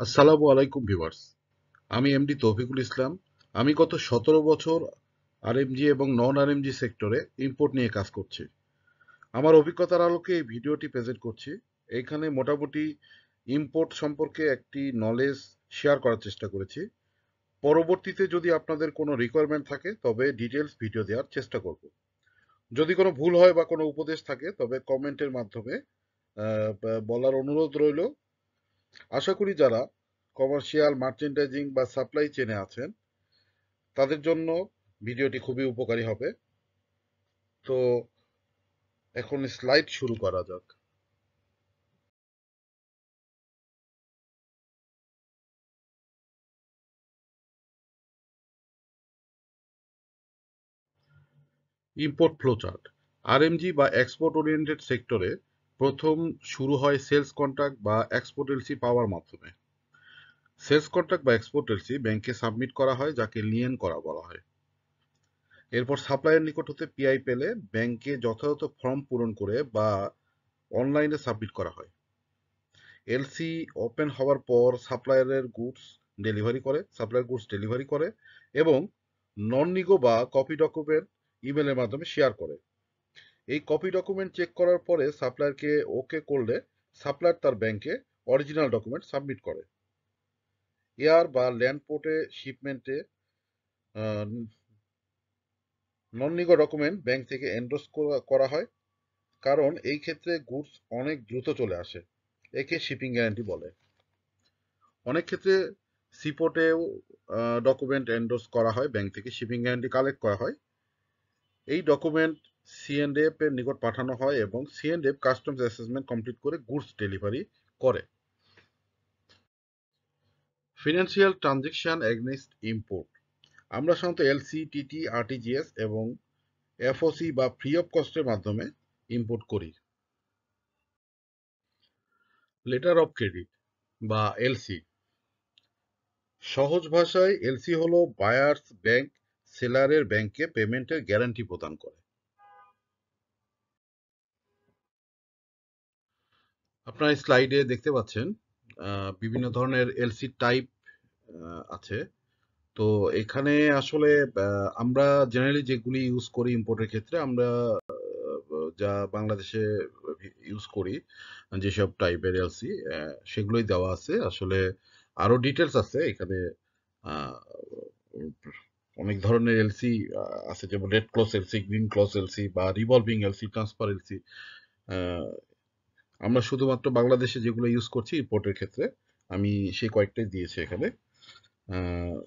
আসসালামু আলাইকুম ভিউয়ার্স। আমি এমডি তৌফিকুল ইসলাম। আমি গত 17 বছর আরএমজি এবং নন আরএমজি সেক্টরে ইম্পোর্ট নিয়ে কাজ করছি। আমার অভিজ্ঞতার আলোকে এই ভিডিওটি প্রেজেন্ট করছি। এইখানে মোটামুটি ইম্পোর্ট সম্পর্কে একটি নলেজ শেয়ার করার চেষ্টা করেছি। পরবর্তীতে যদি আপনাদের কোনো রিকোয়ারমেন্ট থাকে তবে ডিটেলস ভিডিও দেওয়ার চেষ্টা করব। যদি কোনো ভুল হয় বা কোনো উপদেশ থাকে তবে কমেন্টের মাধ্যমে বলার অনুরোধ রইল। আশা করি যারা কমার্শিয়াল মার্চেন্ডাইজিং বা সাপ্লাই চেনে আছেন তাদের জন্য ভিডিওটি খুবই উপকারী হবে। তো এখন স্লাইড শুরু করা যাক। Import flowchart. আরএমজি বা এক্সপোর্ট ওরিয়েন্টেড সেক্টরে প্রথম শুরু হয় সেলস কন্ট্রাক্ট বা এক্সপোর্ট এলসি পাওয়ার মাধ্যমে। সেলস কন্ট্রাক্ট বা এক্সপোর্ট এলসি ব্যাংকে সাবমিট করা হয়, যাকে লিয়েন করা বলা হয়। এরপর সাপ্লাইয়ের নিকট হতে পিআই পেলে ব্যাংকে যথাযথ ফর্ম পূরণ করে বা অনলাইনে সাবমিট করা হয়। এলসি ওপেন হওয়ার পর সাপ্লায়ার গুডস ডেলিভারি করে এবং নন নিগো বা কপি ডকুমেন্ট ইমেলের মাধ্যমে শেয়ার করে। এই কপি ডকুমেন্ট চেক করার পরে সাপ্লায়ারকে ওকে করলে সাপ্লায়ার তার ব্যাংকে অরিজিনাল ডকুমেন্ট সাবমিট করে। এয়ার বা ল্যান্ড পোর্টে শিপমেন্টে নন নিগো ডকুমেন্ট ব্যাংক থেকে এন্ডোর্স করা হয়, কারণ এই ক্ষেত্রে গুডস অনেক দ্রুত চলে আসে। একে শিপিং গ্যারান্টি বলে। অনেক ক্ষেত্রে সিপোর্টেও ডকুমেন্ট এন্ডোর্স করা হয়, ব্যাংক থেকে শিপিং গ্যারান্টি কালেক্ট করা হয়। এই ডকুমেন্ট সিএনএফ এর নিকট পাঠানো হয় এবং সিএনএফ কাস্টমস অ্যাসেসমেন্ট কমপ্লিট করে গুডস ডেলিভারি করে। Financial transaction against import. আমরা সাধারণত এলসি, টিটি, আরটিজিএস এবং এফওসি বা ফ্রি অফ কস্টের মাধ্যমে ইম্পোর্ট করি। লেটার অফ ক্রেডিট বা এলসি। সহজ ভাষায় এলসি হলো বায়ার্স ব্যাংক সেলারের ব্যাংকে পেমেন্টের গ্যারান্টি প্রদান করে। আপনার স্লাইডে দেখতে পাচ্ছেন বিভিন্ন ধরনের এলসি টাইপ আছে। তো এখানে আসলে আমরা জেনারেলি যেগুলি ইউজ করি ইম্পোর্টের ক্ষেত্রে, আমরা যা বাংলাদেশে ইউজ করি যেসব টাইপের এলসি সেগুলোই দেওয়া আছে। আসলে আরো ডিটেলস আছে এখানে। আহ, অনেক ধরনের এলসি আছে, যেমন red clause LC, green clause LC বা রিভলভিং এলসি, ট্রান্সফার এলসি। আমরা শুধুমাত্র বাংলাদেশে যেগুলো ইউজ করছি ইম্পোর্টের ক্ষেত্রে, আমি সেই কয়েকটাই দিয়েছি এখানে। আহ,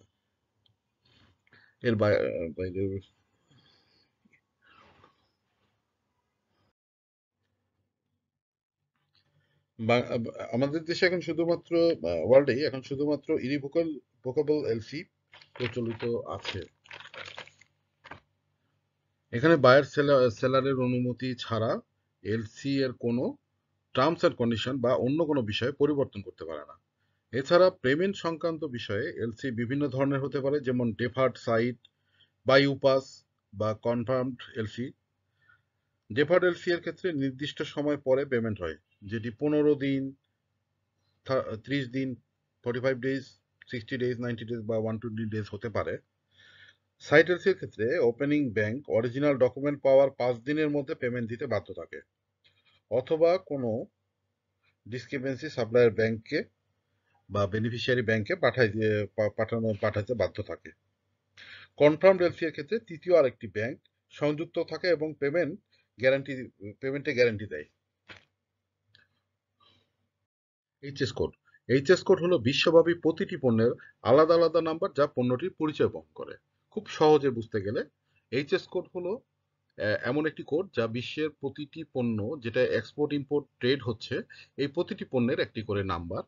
এর বাইরে আমাদের দেশে এখন শুধুমাত্র ওয়ার্ল্ডে এখন শুধুমাত্র ভোকাবল এলসি প্রচলিত আছে। এখানে বায়ার সেলারের অনুমতি ছাড়া এলসি এর কোনো টার্মস অ্যান্ড কন্ডিশন বা অন্য কোনো বিষয়ে পরিবর্তন করতে পারে না। এছাড়া পেমেন্ট সংক্রান্ত বিষয়ে এলসি বিভিন্ন ধরনের হতে পারে, যেমন ডেফার্ড সাইট, বাইউপাস বা কনফার্মড এলসি। ডেফার্ড এলসি এর ক্ষেত্রে নির্দিষ্ট সময় পরে পেমেন্ট হয়, যেটি 15 দিন, 30 দিন, 45 ডেজ, 60 ডেজ, 90 ডেজ বা 120 ডেজ হতে পারে। সাইট এলসি এর ক্ষেত্রে ওপেনিং ব্যাংক অরিজিনাল ডকুমেন্ট পাওয়ার 5 দিনের মধ্যে পেমেন্ট দিতে বাধ্য থাকে, অথবা কোনো ডিসক্রিপেন্সি সাপ্লায়ার ব্যাংককে বা বেনিফিশিয়ারি ব্যাংকে পাঠাতে বাধ্য থাকে। কনফার্মড এলসি এর ক্ষেত্রে তৃতীয় আরেকটি ব্যাংক সংযুক্ত থাকে এবং গ্যারান্টি পেমেন্টে গ্যারান্টি দেয়। HS code. এইচএস কোড হলো বিশ্বব্যাপী প্রতিটি পণ্যের আলাদা আলাদা নাম্বার, যা পণ্যটির পরিচয় বহন করে। খুব সহজে বুঝতে গেলে এইচএস কোড হলো এমন একটি কোড যা বিশ্বের প্রতিটি পণ্য যেটা এক্সপোর্ট ইম্পোর্ট ট্রেড হচ্ছে, এই প্রতিটি পণ্যের একটি করে নাম্বার,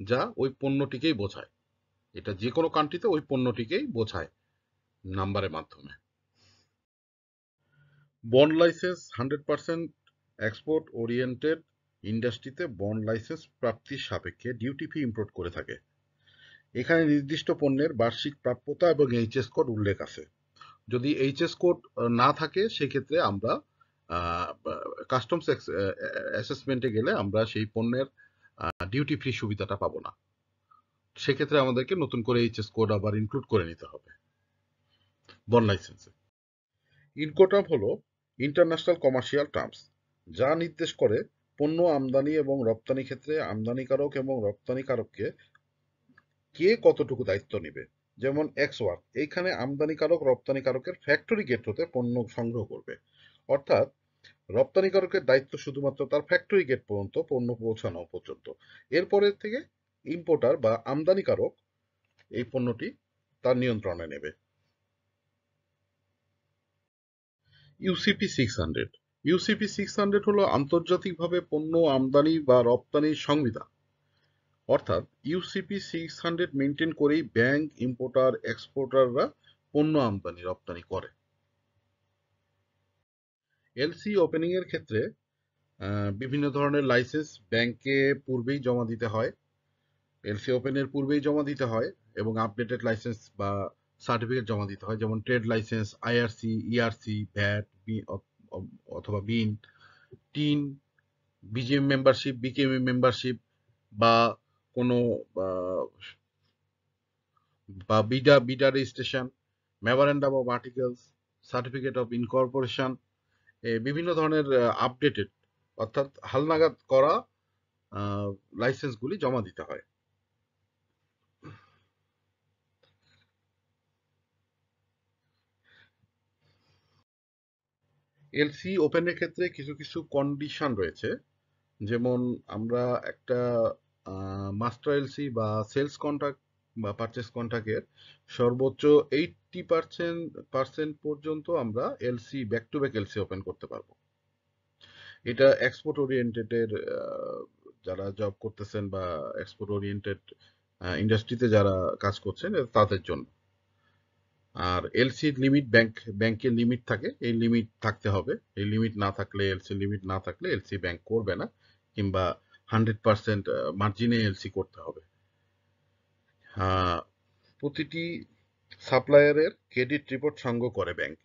যা ওই পণ্যটিকেই বোঝায়। এটা যে কোনো কান্ট্রিতে ওই পণ্যটিকেই বোঝায় নাম্বারের মাধ্যমে। Bond licence. 100% এক্সপোর্ট ওরিয়েন্টেড ইন্ডাস্ট্রিতে বন্ড লাইসেন্স প্রাপ্তির সাপেক্ষে ডিউটি ফি ইম্পোর্ট করে থাকে। এখানে নির্দিষ্ট পণ্যের বার্ষিক প্রাপ্যতা এবং এইচএস কোড উল্লেখ আছে। যদি এইচএস কোড না থাকে সেক্ষেত্রে আমরা কাস্টমস অ্যাসেসমেন্টে গেলে আমরা সেই পণ্যের ডিউটি ফ্রি সুবিধাটা পাবো না। সেক্ষেত্রে আমাদেরকে নতুন করে এইচএস কোড আবার ইনক্লুড করে নিতে হবে বন্ড লাইসেন্সে। ইনকোটার্ম হলো ইন্টারন্যাশনাল কমার্শিয়াল টার্মস, যা নির্দেশ করে পণ্য আমদানি এবং রপ্তানি ক্ষেত্রে আমদানিকারক এবং রপ্তানিকারককে কে কতটুকু দায়িত্ব নেবে। যেমন এক্স ওয়ার্ক, এইখানে আমদানিকারক রপ্তানিকারকের ফ্যাক্টরি গেট হতে পণ্য সংগ্রহ করবে, অর্থাৎ রপ্তানিকারকের দায়িত্ব শুধুমাত্র তার ফ্যাক্টরি গেট পর্যন্ত পণ্য পৌঁছানো পর্যন্ত। এরপরে থেকে ইম্পোর্টার বা আমদানিকারক এই পণ্যটি তার নিয়ন্ত্রণে নেবে। ইউসিপি 600, ইউসিপি 600 হলো আন্তর্জাতিকভাবে পণ্য আমদানি বা রপ্তানির সংবিধান। অর্থাৎ ইউসিপি 600 মেনটেন করেই ব্যাংক, ইম্পোর্টার, এক্সপোর্টাররা পণ্য আমদানি রপ্তানি করে। এলসি ওপেনিং এর ক্ষেত্রে বিভিন্ন ধরনের লাইসেন্স ব্যাংকে পূর্বেই জমা দিতে হয়, এলসি ওপেনের পূর্বেই জমা দিতে হয়, এবং আপডেটেড লাইসেন্স বা সার্টিফিকেট জমা দিতে হয়, যেমন trade licence, IRC, ERC, VAT অথবা বিন, tin, BGM membership, BKMA membership, বা কোনো বা BIDA BIDA registration, memorandum of articles, certificate of incorporation, বিভিন্ন ধরনের আপডেটেড অর্থাৎ হালনাগাদ করা লাইসেন্সগুলি জমা দিতে হয়। এলসি ওপেনের ক্ষেত্রে কিছু কিছু কন্ডিশন রয়েছে, যেমন আমরা একটা মাস্টার এলসি বা সেলস কন্ট্রাক্ট বা পারচেস কন্ট্রাক্টের সর্বোচ্চ 80% পর্যন্ত আমরা LC back to back LC open করতে পারবো। এটা এক্সপোর্ট ওরিয়েন্টেডের যারা জব করতেছেন বা এক্সপোর্ট ওরিয়েন্টেড ইন্ডাস্ট্রিতে যারা কাজ করছেন তাদের জন্য। আর এলসির লিমিট ব্যাংকের লিমিট থাকে, এই লিমিট থাকতে হবে। এই লিমিট না থাকলে, এলসি লিমিট না থাকলে এলসি ব্যাংক করবে না, কিংবা 100% মার্জিনে এলসি করতে হবে। প্রতিটি সাপ্লায়ারের ক্রেডিট রিপোর্ট সংগ্রহ করে ব্যাংক,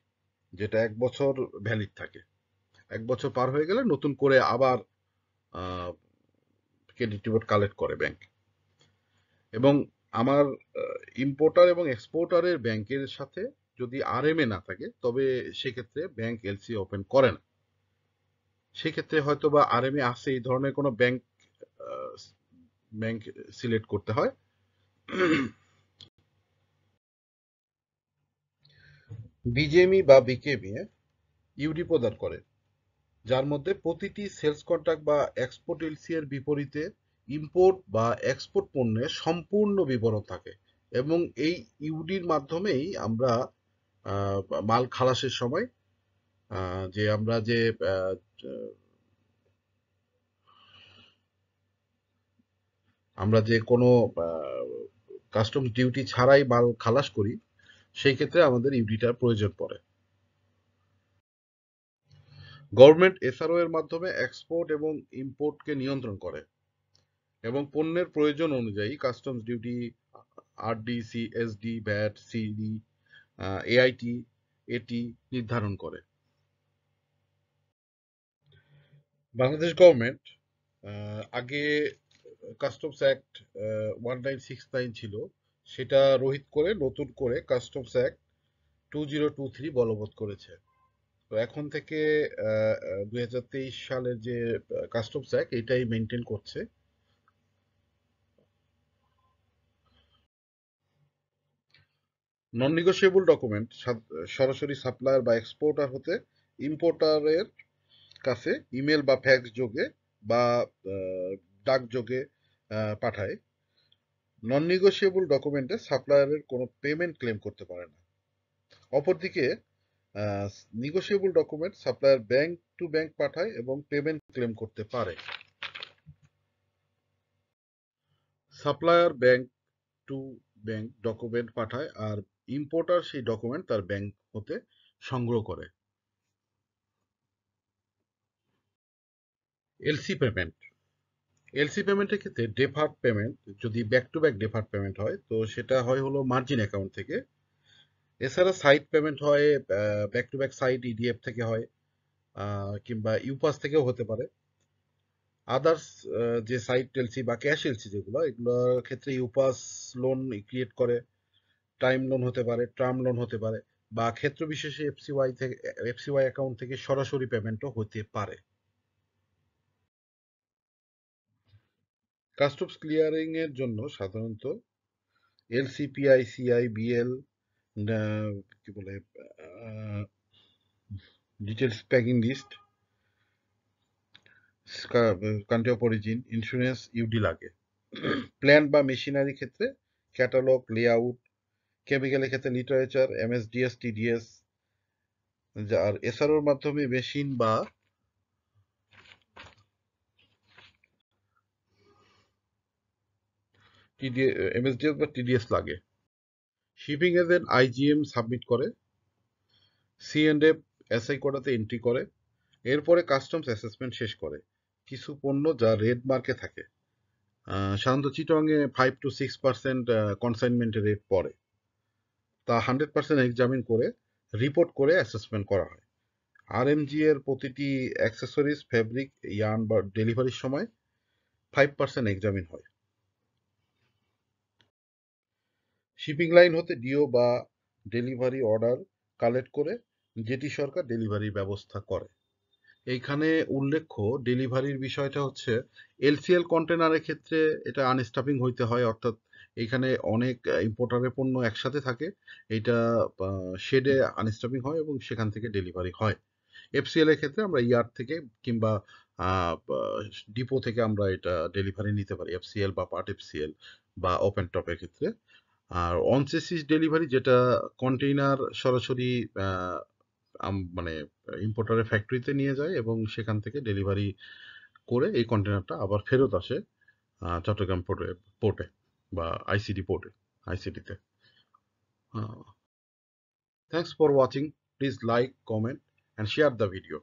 যেটা 1 বছর ভ্যালিড থাকে। 1 বছর পার হয়ে গেলে নতুন করে আবার ক্রেডিট রিপোর্ট কালেক্ট করে ব্যাংক। এবং আমার ইম্পোর্টার এবং এক্সপোর্টারের ব্যাংকের সাথে যদি আরএমএ না থাকে, তবে সেক্ষেত্রে ব্যাংক এলসি ওপেন করে না। সেক্ষেত্রে হয়তো বা আরএমএ আছে, এই ধরনের কোনো ব্যাংক সিলেক্ট করতে হয়। বিজেএমই বা বিকেএমই ইউডি প্রদান করে, যার মধ্যে প্রতিটি সেলস কন্ট্রাক্ট বা এক্সপোর্ট এলসি এর বিপরীতে ইম্পোর্ট বা এক্সপোর্ট পণ্যের সম্পূর্ণ বিবরণ থাকে। এবং এই ইউডির মাধ্যমেই আমরা মাল খালাসের সময় যে আমরা যে কোনো কাস্টম ডিউটি ছাড়াই মাল খালাস করি, সেই ক্ষেত্রে আমাদের ইউডিটার প্রয়োজন পড়ে। গভর্নমেন্ট এসআরও এর মাধ্যমে এক্সপোর্ট এবং ইম্পোর্টকে নিয়ন্ত্রণ করে এবং পণ্যের প্রয়োজন অনুযায়ী customs duty, RD, CSD, VAT, CD, AIT, এটি নির্ধারণ করে। বাংলাদেশ গভর্নমেন্ট আগে কাস্টমস অ্যাক্ট 1969 ছিল, সেটা রহিত করে নতুন করে কাস্টমস অ্যাক্ট 2023 বলবৎ করেছে। তো এখন থেকে 2023 সালের যে কাস্টমস অ্যাক্ট এটাই মেনটেন করছে। নন নেগোশিয়েবল ডকুমেন্ট সরাসরি সাপ্লায়ার বা এক্সপোর্টার হতে ইম্পোর্টারের কাছে ইমেল বা ফ্যাক্স যোগে বা ডাক যোগে পাঠায়। নন নেগোশিয়েবল ডকুমেন্টে সাপ্লায়ারের কোনো পেমেন্ট ক্লেম করতে পারে না। অপরদিকে negotiable document supplier bank to bank পাঠায় এবং পেমেন্ট ক্লেম করতে পারে। Supplier bank to bank document পাঠায় আর ইম্পোর্টার সেই ডকুমেন্ট তার ব্যাংক হতে সংগ্রহ করে। এলসি পেমেন্ট, এলসি পেমেন্টের ক্ষেত্রে ডেফার্ড পেমেন্ট, যদি back to back deferred payment হয় তো সেটা হয় হলো মার্জিন অ্যাকাউন্ট থেকে। এছাড়া সাইট পেমেন্ট হয় back to back sight EDF থেকে হয়, কিংবা ইউপাস থেকেও হতে পারে। আদার্স যে সাইট এলসি বা ক্যাশ এলসি যেগুলো, এগুলোর ক্ষেত্রে ইউপাস লোন ক্রিয়েট করে, টাইম লোন হতে পারে, টার্ম লোন হতে পারে, বা ক্ষেত্র বিশেষে এফসিওয়াই অ্যাকাউন্ট থেকে সরাসরি পেমেন্টও হতে পারে। কাস্টমস ক্লিয়ারিং এর জন্য সাধারণত এলসিপিআই, সিআই, বিএল, কি বলে, details packing list, country of origin, insurance, UD লাগে। প্ল্যান্ট বা মেশিনারি ক্ষেত্রে ক্যাটালগ, লেআউট, কেমিক্যালের ক্ষেত্রে লিটারেচার, এমএসডিএস, টিডিএস। আর এসআরওর মাধ্যমে মেশিন বা এমএসডিএস বা টিডিএস লাগে। শিপিং এজেন্ট আইজিএম সাবমিট করে, সিএন্ডএফ এসআই কোডাতে এন্ট্রি করে, এরপরে কাস্টমস অ্যাসেসমেন্ট শেষ করে। কিছু পণ্য যা রেড মার্কে থাকে, সাধারণত চিটংয়ে 5 to 6% কনসাইনমেন্টের রেট পড়ে, তা 100% এক্সামিন করে রিপোর্ট করে অ্যাসেসমেন্ট করা হয়। আরএমজি এর প্রতিটি অ্যাক্সেসরিজ, ফেব্রিক, ইয়ার্ন বা ডেলিভারির সময় 5% এক্সামিন হয়। শিপিং লাইন হতে ডিও বা ডেলিভারি অর্ডার কালেক্ট করে জেটি সরকার ডেলিভারির ব্যবস্থা করে। এইখানে উল্লেখ্য, ডেলিভারির বিষয়টা হচ্ছে এলসিএল কন্টেনারের ক্ষেত্রে এটা আনস্টাফিং হইতে হয়, অর্থাৎ এখানে অনেক ইম্পোর্টারের পণ্য একসাথে থাকে, এটা শেডে আনস্টাফিং হয় এবং সেখান থেকে ডেলিভারি হয়। এফসিএল এর ক্ষেত্রে আমরা ইয়ার্ড থেকে কিংবা ডিপো থেকে আমরা এটা ডেলিভারি নিতে পারি, এফসিএল বা পার্ট এফসিএল বা ওপেন টপের ক্ষেত্রে। আর অনচেসিস ডেলিভারি, যেটা কন্টেইনার সরাসরি মানে ইম্পোর্টারের ফ্যাক্টরিতে নিয়ে যায় এবং সেখান থেকে ডেলিভারি করে এই কন্টেনারটা আবার ফেরত আসে চট্টগ্রাম পোর্টে বা আইসিডি পোর্টে, আইসিডিতে। Thanks for watching, please like, comment and share the video.